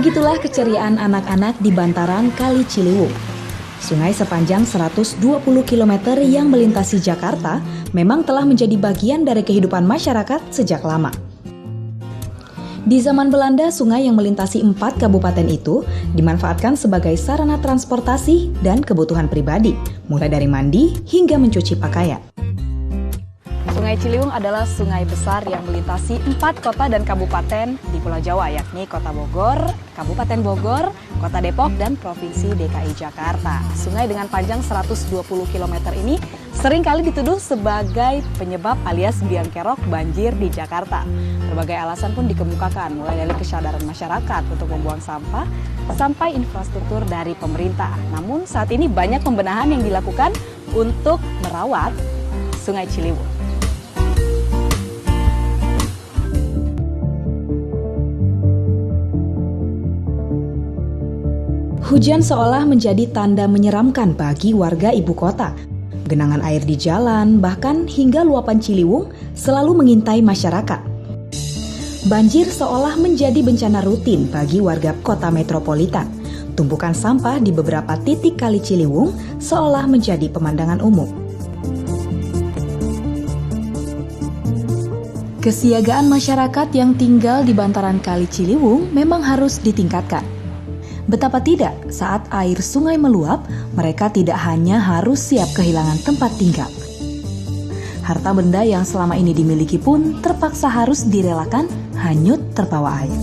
Begitulah keceriaan anak-anak di bantaran Kali Ciliwung. Sungai sepanjang 120 km yang melintasi Jakarta memang telah menjadi bagian dari kehidupan masyarakat sejak lama. Di zaman Belanda, sungai yang melintasi 4 kabupaten itu dimanfaatkan sebagai sarana transportasi dan kebutuhan pribadi, mulai dari mandi hingga mencuci pakaian. Sungai Ciliwung adalah sungai besar yang melintasi 4 kota dan kabupaten di Pulau Jawa, yakni Kota Bogor, Kabupaten Bogor, Kota Depok, dan Provinsi DKI Jakarta. Sungai dengan panjang 120 km ini seringkali dituduh sebagai penyebab alias biang kerok banjir di Jakarta. Berbagai alasan pun dikemukakan, mulai dari kesadaran masyarakat untuk membuang sampah sampai infrastruktur dari pemerintah. Namun saat ini banyak pembenahan yang dilakukan untuk merawat Sungai Ciliwung. Hujan seolah menjadi tanda menyeramkan bagi warga ibu kota. Genangan air di jalan, bahkan hingga luapan Ciliwung selalu mengintai masyarakat. Banjir seolah menjadi bencana rutin bagi warga kota metropolitan. Tumpukan sampah di beberapa titik Kali Ciliwung seolah menjadi pemandangan umum. Kesiagaan masyarakat yang tinggal di bantaran Kali Ciliwung memang harus ditingkatkan. Betapa tidak, saat air sungai meluap, mereka tidak hanya harus siap kehilangan tempat tinggal. Harta benda yang selama ini dimiliki pun terpaksa harus direlakan hanyut terbawa air.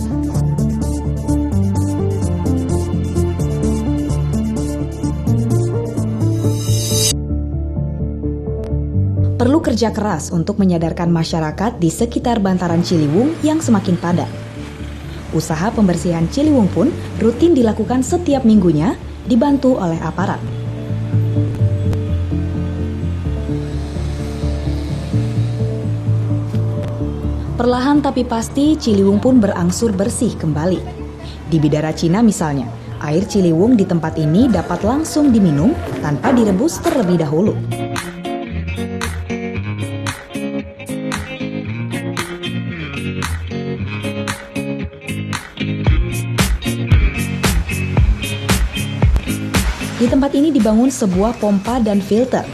Perlu kerja keras untuk menyadarkan masyarakat di sekitar bantaran Ciliwung yang semakin padat. Usaha pembersihan Ciliwung pun rutin dilakukan setiap minggunya, dibantu oleh aparat. Perlahan tapi pasti Ciliwung pun berangsur bersih kembali. Di Bidara Cina misalnya, air Ciliwung di tempat ini dapat langsung diminum tanpa direbus terlebih dahulu. Di tempat ini dibangun sebuah pompa dan filter.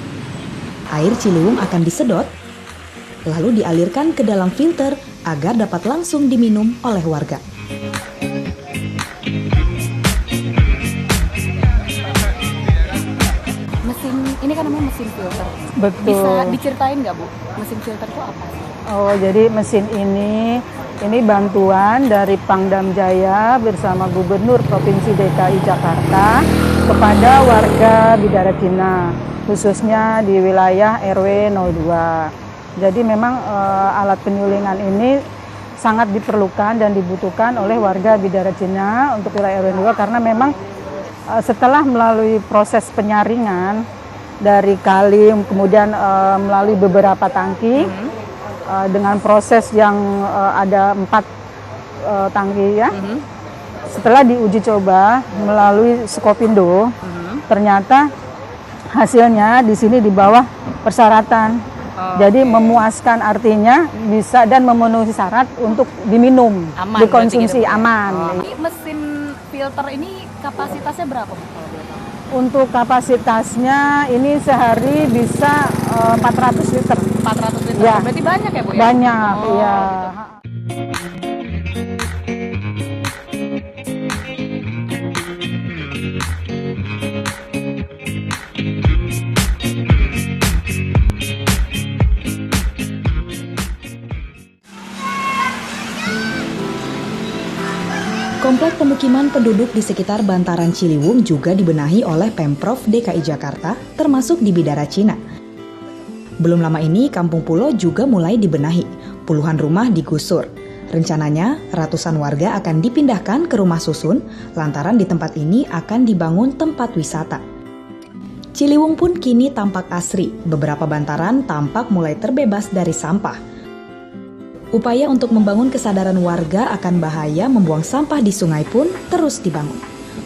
Air Ciliwung akan disedot, lalu dialirkan ke dalam filter agar dapat langsung diminum oleh warga. Mesin ini kan namanya mesin filter. Betul. Bisa diceritain nggak Bu, mesin filter itu apa? Oh, jadi mesin ini bantuan dari Pangdam Jaya bersama Gubernur Provinsi DKI Jakarta kepada warga Bidara Cina, khususnya di wilayah RW 02. Jadi memang alat penyulingan ini sangat diperlukan dan dibutuhkan oleh warga Bidara Cina untuk wilayah RW 02 karena memang setelah melalui proses penyaringan dari kali, kemudian melalui beberapa tangki, dengan proses yang ada 4 tangki ya. Setelah diuji coba melalui Skopindo, ternyata hasilnya di sini di bawah persyaratan. Jadi memuaskan, artinya bisa dan memenuhi syarat untuk diminum, aman, dikonsumsi aman. Ini mesin filter ini kapasitasnya berapa Bu? Untuk kapasitasnya ini sehari bisa 400 liter. 400 liter. Ya. Berarti banyak ya Bu ya? Banyak, ya. Komplek pemukiman penduduk di sekitar bantaran Ciliwung juga dibenahi oleh Pemprov DKI Jakarta, termasuk di Bidara Cina. Belum lama ini, Kampung Pulo juga mulai dibenahi. Puluhan rumah digusur. Rencananya, ratusan warga akan dipindahkan ke rumah susun, lantaran di tempat ini akan dibangun tempat wisata. Ciliwung pun kini tampak asri. Beberapa bantaran tampak mulai terbebas dari sampah. Upaya untuk membangun kesadaran warga akan bahaya membuang sampah di sungai pun terus dibangun.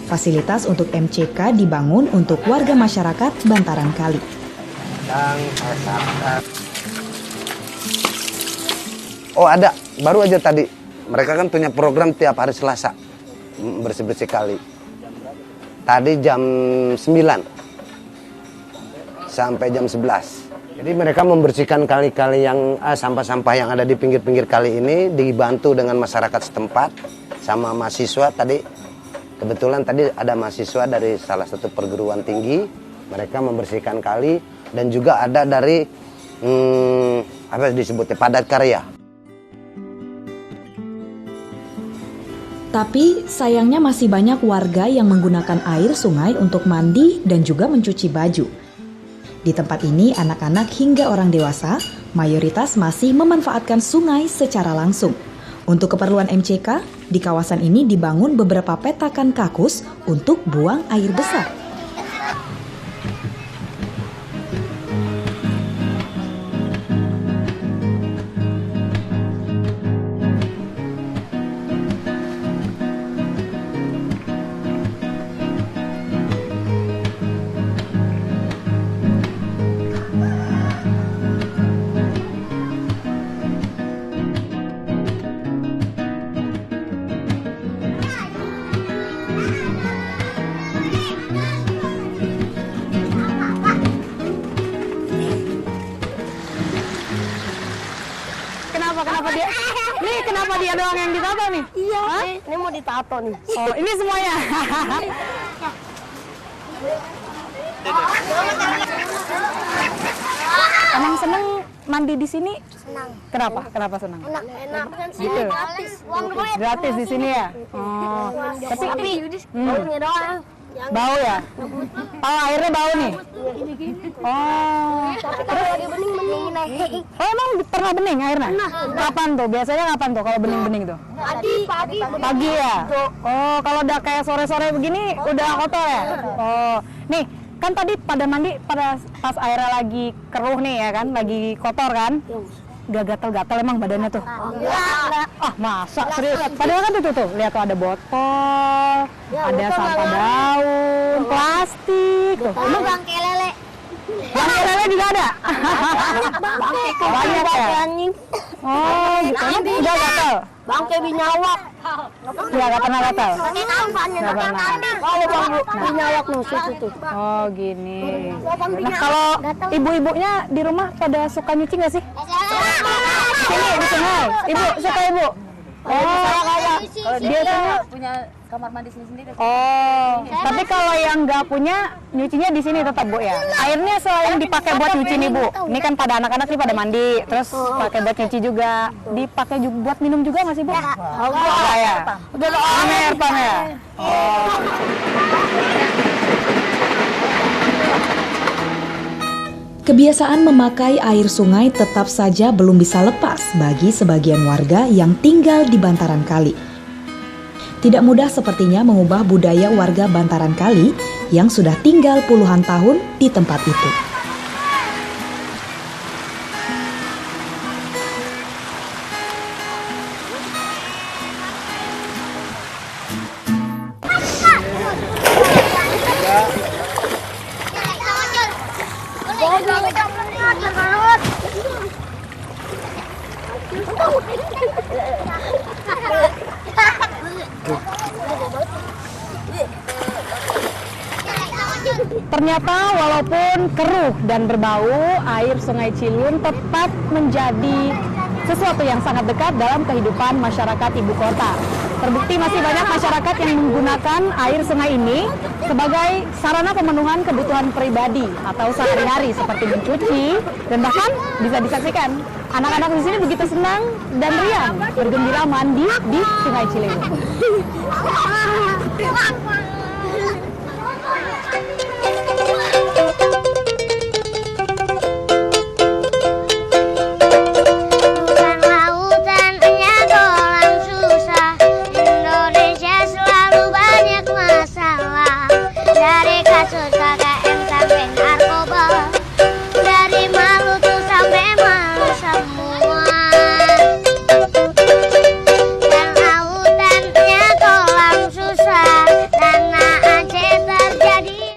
Fasilitas untuk MCK dibangun untuk warga masyarakat bantaran kali. Oh ada, baru aja tadi. Mereka kan punya program tiap hari Selasa. bersih-bersih kali. Tadi jam 9 sampai jam 11. Jadi mereka membersihkan kali-kali yang sampah-sampah yang ada di pinggir-pinggir kali ini, dibantu dengan masyarakat setempat sama mahasiswa tadi. Kebetulan tadi ada mahasiswa dari salah satu perguruan tinggi, mereka membersihkan kali, dan juga ada dari apa disebutnya, padat karya. Tapi sayangnya masih banyak warga yang menggunakan air sungai untuk mandi dan juga mencuci baju. Di tempat ini, anak-anak hingga orang dewasa mayoritas masih memanfaatkan sungai secara langsung. Untuk keperluan MCK, di kawasan ini dibangun beberapa petakan kakus untuk buang air besar. Kenapa dia? Nih, kenapa dia doang yang ditato nih? Iya, Hah? ini mau ditato nih. Oh, ini semuanya. Emang seneng mandi di sini? Senang. Kenapa? Kenapa senang? Enak. Gitu. Gratis. Uang duit. Gratis di sini ya? Oh. Tapi Baunya doang. bau ya? Oh, airnya bau nih? Oh. Tapi kalau lagi bening naik. Oh, emang pernah bening airnya? Kapan tuh? Biasanya kapan tuh kalau bening-bening tuh? Pagi. Pagi ya? Oh, kalau udah kayak sore-sore begini udah kotor ya? Oh, nih kan tadi pada mandi pada pas airnya lagi keruh nih ya kan, lagi kotor kan? Gak gatal-gatal emang badannya tuh? Enggak. Ah, masa? Serius? Padahal kan tuh, lihat tuh ada botol, ada sampah daun, plastik. Tuh. Ini bangke lele. Bangke lele juga ada? Banyak ya? Anjing. Oh, gitu. Emang udah gatal? Bangke binyawak. Gak pernah gatal? Pakai kampanye. Nggak pernah. Kalau bangke binyawak nusuk itu. Oh, gini. Nah, kalau ibu-ibunya di rumah pada suka nyuci nggak sih? Sini, di sungai. Ibu, suka ibu? Oh, biasanya punya kamar mandi sendiri. oh, tapi kalau yang nggak punya, nyucinya di sini tetap Bu ya. Airnya selain dipakai buat nyuci nih Bu. Ini kan pada anak-anak nih pada mandi, terus pakai buat nyuci juga. Dipakai juga buat minum juga nggak sih Bu? Enggak ya. Udah air pam ya. Oh. Kebiasaan memakai air sungai tetap saja belum bisa lepas bagi sebagian warga yang tinggal di bantaran kali. Tidak mudah sepertinya mengubah budaya warga bantaran kali yang sudah tinggal puluhan tahun di tempat itu. Ternyata walaupun keruh dan berbau, air Sungai Ciliwung tetap menjadi sesuatu yang sangat dekat dalam kehidupan masyarakat ibu kota. Terbukti masih banyak masyarakat yang menggunakan air sungai ini sebagai sarana pemenuhan kebutuhan pribadi atau sehari-hari seperti mencuci, dan bahkan bisa disaksikan anak-anak di sini begitu senang dan riang bergembira mandi di Sungai Ciliwung.